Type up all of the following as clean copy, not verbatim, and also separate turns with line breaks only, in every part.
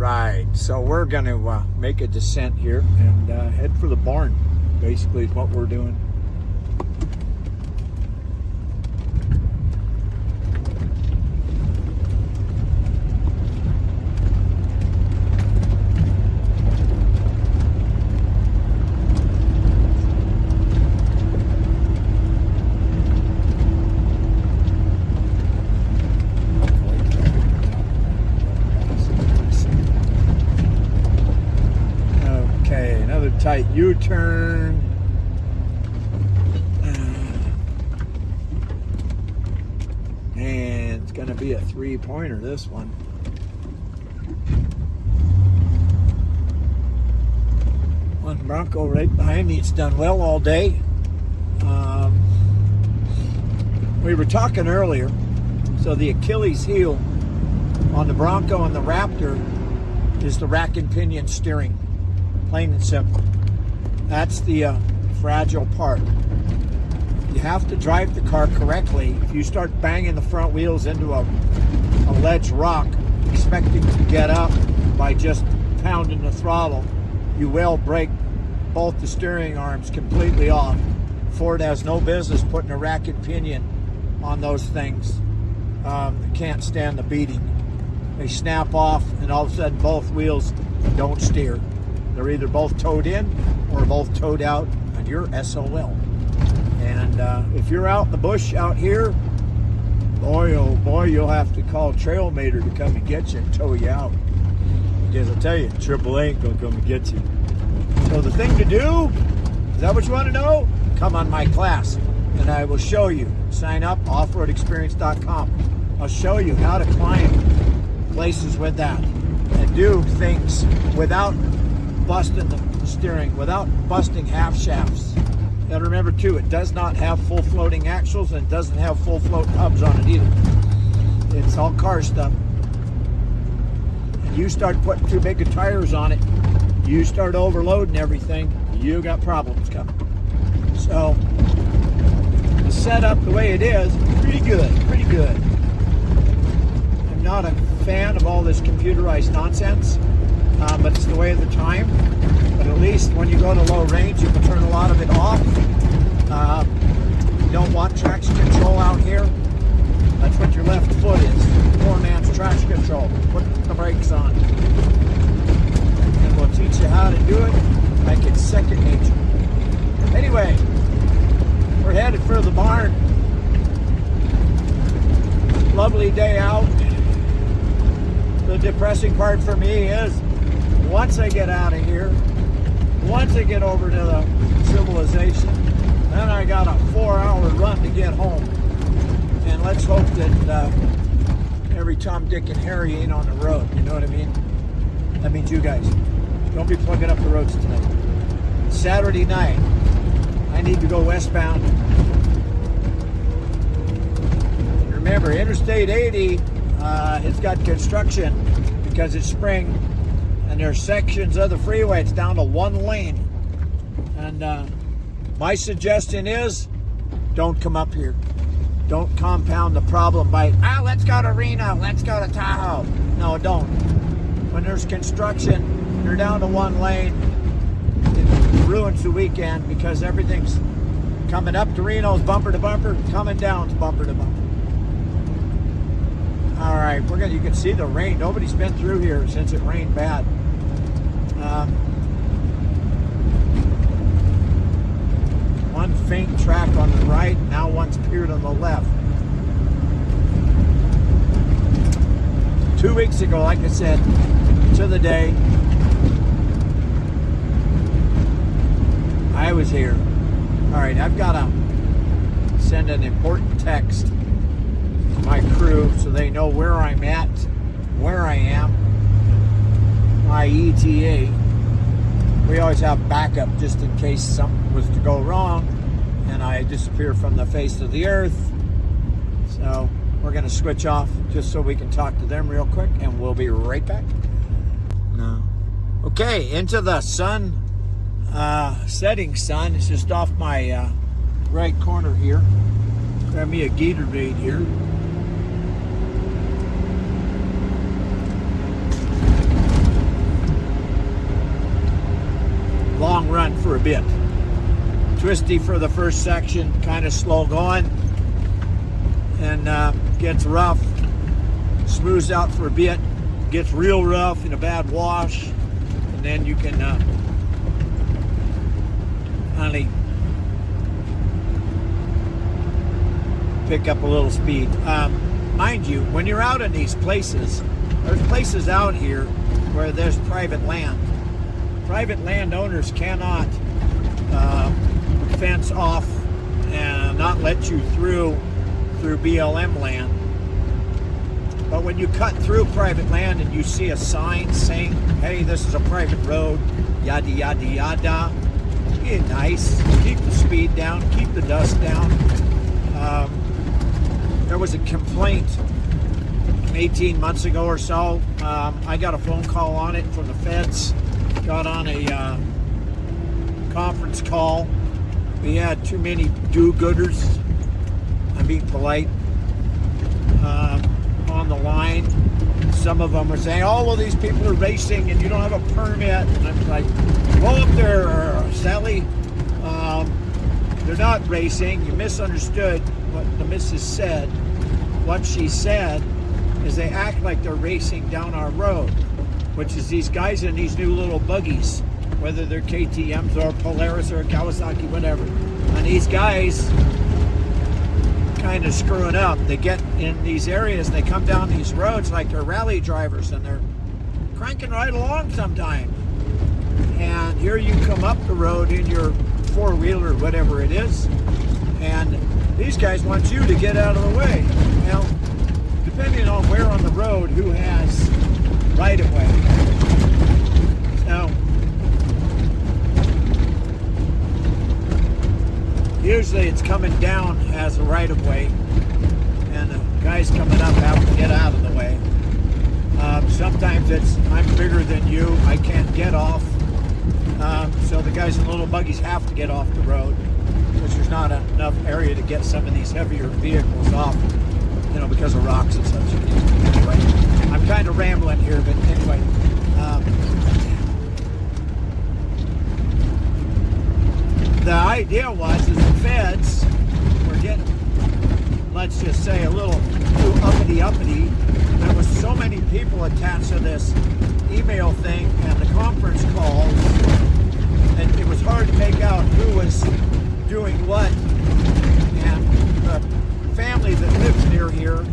Right, so we're going to make a descent here and head for the barn, basically is what we're doing. Tight U-turn. And it's going to be a 3-pointer, this one. One Bronco right behind me. It's done well all day. We were talking earlier. So the Achilles heel on the Bronco and the Raptor is the rack and pinion steering. Plain and simple. That's the fragile part. You have to drive the car correctly. If you start banging the front wheels into a ledge rock, expecting to get up by just pounding the throttle, you will break both the steering arms completely off. Ford has no business putting a rack and pinion on those things. They can't stand the beating. They snap off and all of a sudden both wheels don't steer. They're either both towed in or both towed out, and you're SOL. And if you're out in the bush out here, boy, oh boy, you'll have to call Trailmater to come and get you and tow you out. Because I'll tell you, AAA ain't gonna come and get you. So the thing to do, is that what you want to know? Come on my class, and I will show you. Sign up, offroadexperience.com. I'll show you how to climb places with that and do things without busting the steering, without busting half shafts. You gotta remember too, it does not have full floating axles and it doesn't have full float hubs on it either. It's all car stuff. And you start putting too big of tires on it, you start overloading everything, you got problems coming. So the setup the way it is, pretty good, pretty good. I'm not a fan of all this computerized nonsense. But it's the way of the time. But at least when you go to low range, you can turn a lot of it off. You don't want traction control out here. That's what your left foot is. Poor man's traction control. Put the brakes on. And we'll teach you how to do it like it's second nature. Anyway, we're headed for the barn. Lovely day out. The depressing part for me is once I get out of here, once I get over to the civilization, then I got a 4-hour run to get home. And let's hope that every Tom, Dick, and Harry ain't on the road. You know what I mean? That means you guys. Don't be plugging up the roads tonight. Saturday night, I need to go westbound. Remember, Interstate 80, it's got construction because it's spring. And there's sections of the freeway, it's down to one lane. And my suggestion is, don't come up here. Don't compound the problem by, let's go to Reno, let's go to Tahoe. No, don't. When there's construction, you're down to one lane. It ruins the weekend because everything's coming up to Reno's bumper to bumper, coming down's bumper to bumper. All right, you can see the rain. Nobody's been through here since it rained bad. One faint track on the right, now one's appeared on the left. 2 weeks ago, like I said, to the day, I was here. All right, I've got to send an important text to my crew so they know where I'm at, where I am, my ETA. We always have backup just in case something was to go wrong and I disappear from the face of the earth. So we're going to switch off just so we can talk to them real quick, and we'll be right back. No. Okay, into the sun, setting sun. It's just off my right corner here. Grab me a Gatorade here. run for a bit. Twisty for the first section, kind of slow going, and gets rough, smooths out for a bit, gets real rough in a bad wash, and then you can finally pick up a little speed. Mind you, when you're out in these places, there's places out here where there's private land. Private landowners cannot fence off and not let you through BLM land. But when you cut through private land and you see a sign saying, hey, this is a private road, yada, yada, yada, be nice, keep the speed down, keep the dust down. There was a complaint 18 months ago or so. I got a phone call on it from the feds. Got on a conference call. We had too many do-gooders, I'm being polite, on the line. Some of them are saying, oh, well, these people are racing and you don't have a permit. And I'm like, go up there, Sally. They're not racing. You misunderstood what the missus said. What she said is they act like they're racing down our road, which is these guys in these new little buggies, whether they're KTMs or Polaris or Kawasaki, whatever. And these guys kind of screwing up. They get in these areas, they come down these roads like they're rally drivers, and they're cranking right along sometimes. And here you come up the road in your four-wheeler, whatever it is, and these guys want you to get out of the way. Now, depending on where on the road, who has right-of-way. So, usually it's coming down as a right-of-way, and the guys coming up have to get out of the way. Sometimes it's, I'm bigger than you, I can't get off. So the guys in little buggies have to get off the road, because there's not enough area to get some of these heavier vehicles off, you know, because of rocks and such. Anyway, I'm kind of rambling here, but anyway. The idea was is the feds were getting, let's just say, a little too uppity. There was so many people attached to this email thing and the conference calls, and it was hard to make out who was doing what. And the family that lives near here,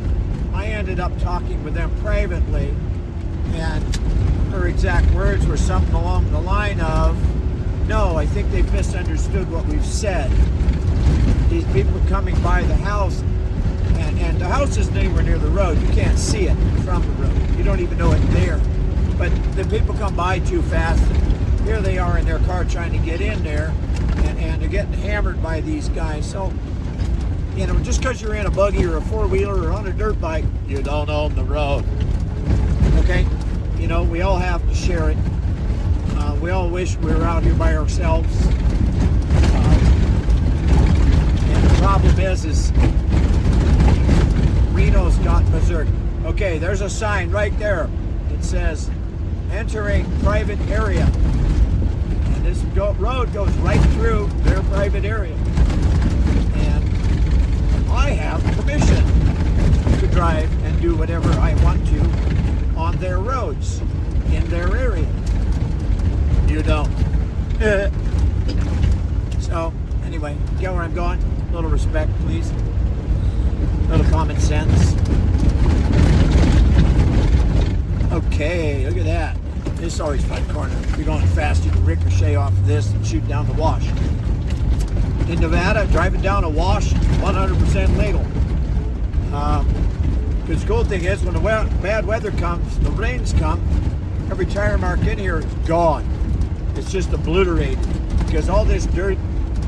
I ended up talking with them privately, and her exact words were something along the line of, no, I think they've misunderstood what we've said. These people coming by the house, and the house isn't anywhere near the road. You can't see it from the road. You don't even know it's there. But the people come by too fast, and here they are in their car trying to get in there, and they're getting hammered by these guys. So, you know, just because you're in a buggy or a four-wheeler or on a dirt bike, you don't own the road. Okay? You know, we all have to share it. We all wish we were out here by ourselves. And the problem is Reno's got berserk. Okay, there's a sign right there. It says, entering private area. And this road goes right through their private area. And I have permission to drive and do whatever I want to on their roads, in their area. You don't. So, anyway, get where I'm going. A little respect, please. A little common sense. Okay, look at that. This is always fun corner. If you're going fast, you can ricochet off of this and shoot down the wash. In Nevada, driving down a wash, 100% legal. Because the cool thing is, when the bad weather comes, the rains come, every tire mark in here is gone. It's just obliterated, because all this dirt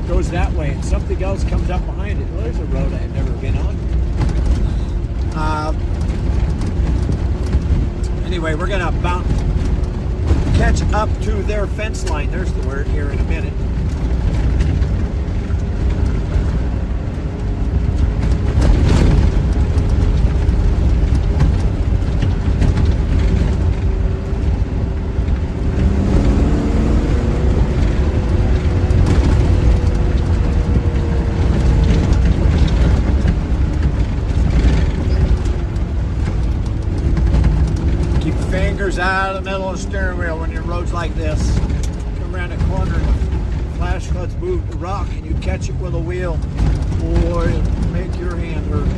goes that way and something else comes up behind it. Well, there's a road I've never been on. Anyway, we're gonna catch up to their fence line. There's the word, here in a minute. out of the middle of the steering wheel when you're in roads like this. Come around a corner and the flash floods move the rock and you catch it with a wheel. Boy, it'll make your hand hurt.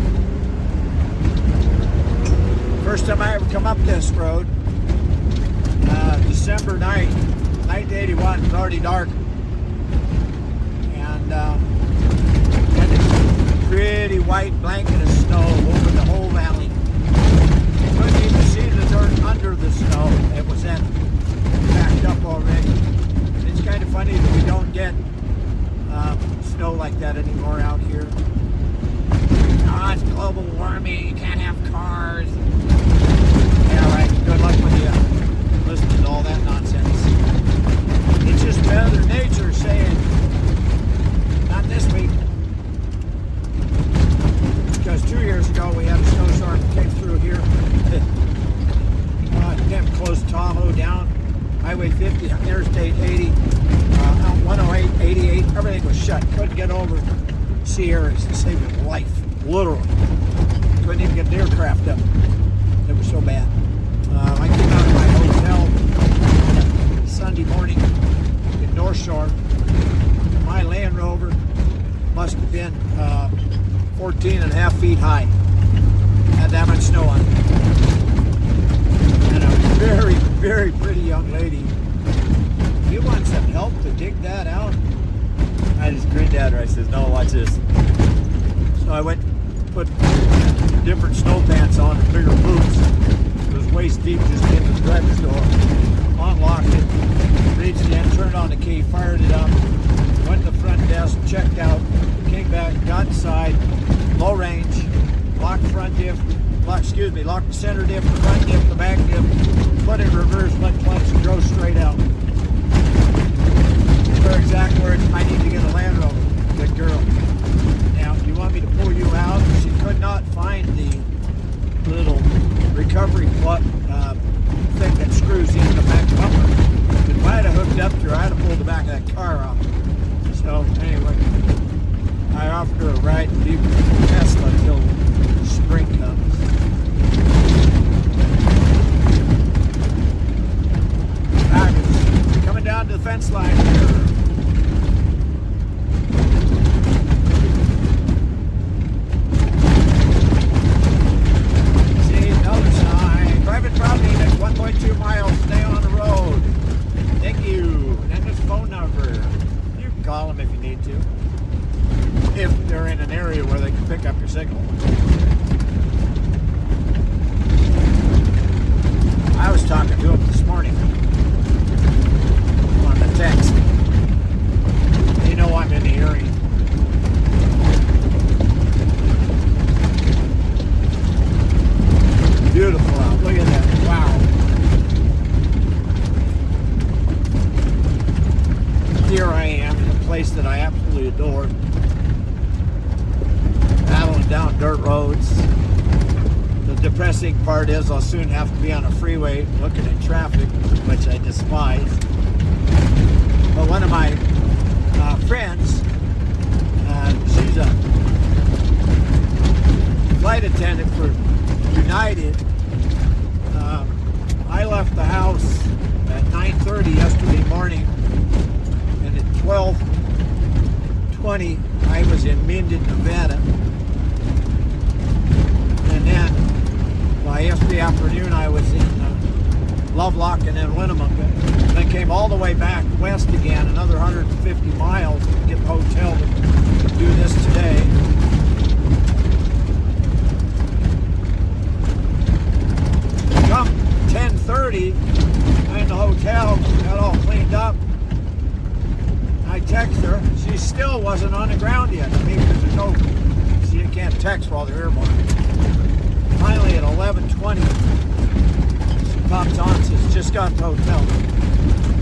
First time I ever come up this road, December night, 1981, it was already dark. And had this pretty white blanket of snow over the whole valley. You couldn't even see the dirt under the snow. It was then packed up already. It's kind of funny that we don't get snow like that anymore out here. Oh, it's global warming, you can't have cars. Yeah, right, good luck with you listening to all that nonsense. It's just Mother Nature saying, not this week. Because 2 years ago we had a snowstorm that came through here. Came close to Tahoe, down Highway 50, Interstate 80, 108, 88, everything was shut. Couldn't get over Sierras to save your life, literally. Couldn't even get an aircraft up. It was so bad. I came out of my hotel Sunday morning in North Shore. My Land Rover must have been 14 and a half feet high. Had that much snow on it. And a very, very pretty young lady. You want some help to dig that out? I just grinned at her. I says, no, watch this. So I went and put different snow pants on and bigger boots. It was waist deep just in the driver's door. Unlocked it, reached in, turned on the key, fired it up, went to the front desk, checked out, came back, got inside, low range, locked the front diff, locked the center diff, the front diff, the back diff, put it in reverse, let clutch, and drove straight out. Her exact words, I need to get a Land Rover. Good girl. Now, do you want me to pull you out? She could not find the little recovery plug thing that screws into the back bumper. If I had hooked up to her, I'd have pulled the back of that car off. So, anyway, I offered her a ride to leave Tesla until spring comes. Fabulous. Coming down to the fence line here. Private property, next 1.2 miles, stay on the road. Thank you. And then this phone number. You can call them if you need to. If they're in an area where they can pick up your signal. I was talking to them this morning on the text. They know I'm in the area. Beautiful out. Look at that. Wow. Here I am in a place that I absolutely adore. Paddling down dirt roads. The depressing part is I'll soon have to be on a freeway looking at traffic, which I despise. But one of my friends, she's a flight attendant for United. I left the house at 9:30 yesterday morning, and at 12:20 I was in Minden, Nevada, and then by yesterday afternoon I was in Lovelock and then Winnemucca. Then came all the way back west again, another 150 miles to get the hotel to do this today. Come 10:30, I'm in the hotel, got all cleaned up. I text her, she still wasn't on the ground yet. I mean, because there's no, you can't text while they're airborne. Finally at 11:20, she pops on and says, just got to the hotel.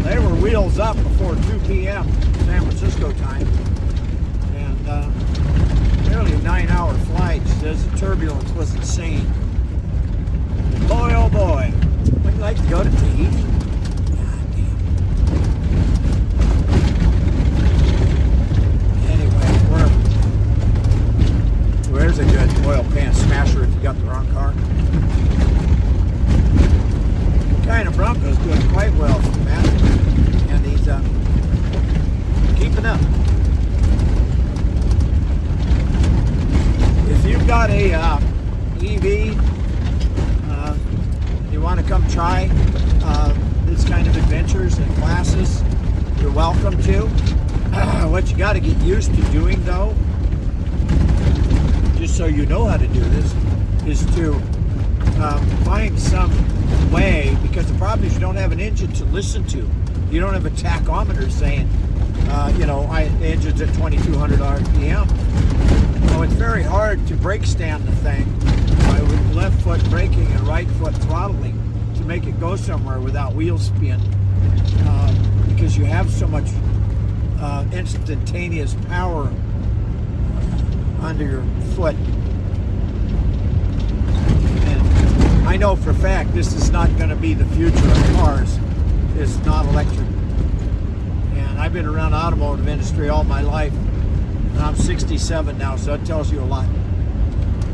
They were wheels up before 2 p.m. San Francisco time. And nearly a 9-hour flight. She says the turbulence was insane. Boy, oh boy, would you like to go to Tahiti? God damn. Anyway, where's a good oil pan smasher if you got the wrong car? Kind of got a EV, you want to come try this kind of adventures and classes, you're welcome to. What you got to get used to doing, though, just so you know how to do this, is to find some way, because the problem is you don't have an engine to listen to. You don't have a tachometer saying, the engine's at 2,200 RPM. So it's very hard to brake stand the thing with left foot braking and right foot throttling to make it go somewhere without wheel spin, because you have so much instantaneous power under your foot. And I know for a fact this is not going to be the future of cars. It's not electric. And I've been around the automotive industry all my life, and I'm 67 now, so that tells you a lot.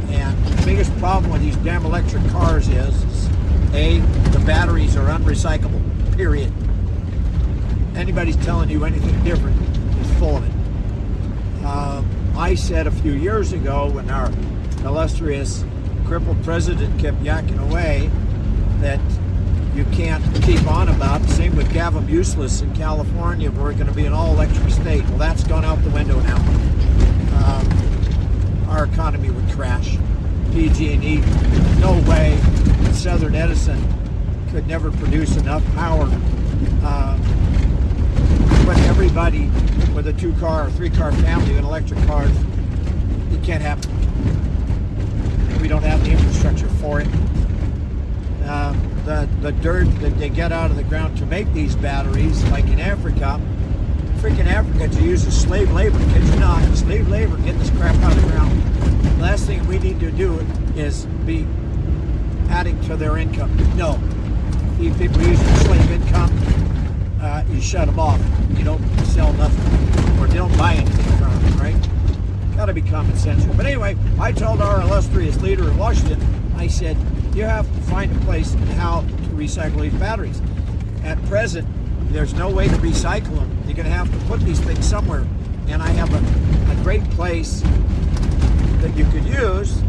And the biggest problem with these damn electric cars is A, the batteries are unrecyclable, period. Anybody's telling you anything different is full of it. I said a few years ago, when our illustrious crippled president kept yakking away, that you can't keep on about. Same with Gavin Useless in California, we're going to be an all-electric state. Well, that's gone out the window now. Our economy would crash. PG&E, no way. Southern Edison could never produce enough power. But everybody with a 2-car or 3-car family in electric cars, it can't happen. We don't have the infrastructure for it. The dirt that they get out of the ground to make these batteries, like in Africa, freaking Africa, to use as slave labor. Kid you not, slave labor, get this crap out of the ground. The last thing we need to do is be adding to their income. No. These people using slave income, you shut them off. You don't sell nothing, or they don't buy anything from them, right? Got to be common sense. But anyway, I told our illustrious leader in Washington, I said, you have to find a place in how to recycle these batteries. At present, there's no way to recycle them. You're going to have to put these things somewhere. And I have a great place that you could use.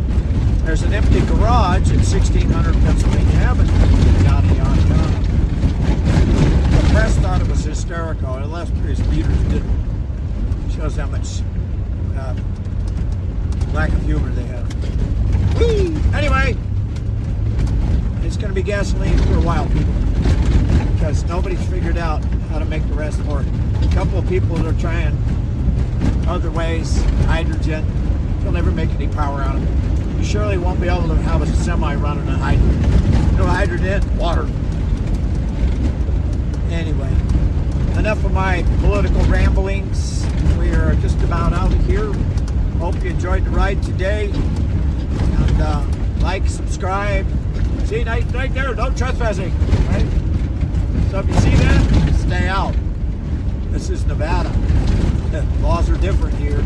There's an empty garage at 1600 Pennsylvania Avenue. Yada, yada, yada. The press thought it was hysterical. Illustrious leaders didn't. Shows how much lack of humor they have. Whee! Anyway, it's going to be gasoline for a while, people, because nobody's figured out how to make the rest work. A couple of people that are trying other ways, hydrogen, they'll never make any power out of it. You surely won't be able to have a semi running on hydrogen. No hydrogen, water. Anyway, enough of my political ramblings. We are just about out of here. Hope you enjoyed the ride today. And like, subscribe. See, right there, no trespassing. Right? So if you see that, stay out. This is Nevada. The laws are different here.